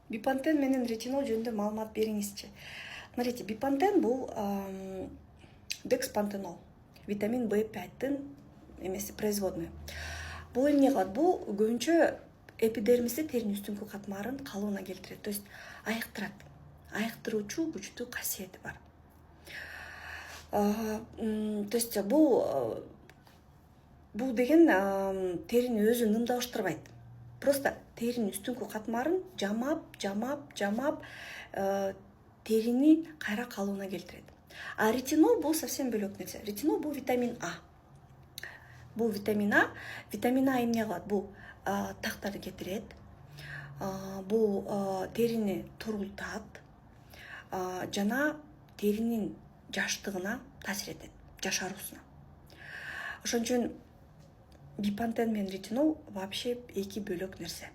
Бипантен менен ретинол жөнүндө маалымат бериңизчи. Смотрите, бипантен бул декспантенол, витамин B5-тын эмеси производный. Бул эмне кылат? Бул көбүнчө эпидермисти, теринин үстүнкү катмарын калууна келтирет. То есть айыктырат. Айыктыруучу күчтүү касиети бар. То есть бул деген терини өзү нымдабыштырбайт. Просто теринин үстүнкү катмарын жамап терини кайра калууна келтирет. А ретинол бул совсем бөлөк нерсе. Ретинол бул витамин А. Бул витамин А. Витамин А эмне кылат? Бул тактарды кетирет. Бул терини турултат. Жана теринин жаштыгына таасир этет, жашаруусуна. Ошон үчүн бипантен менен ретинол вообще эки бөлөк нерсе.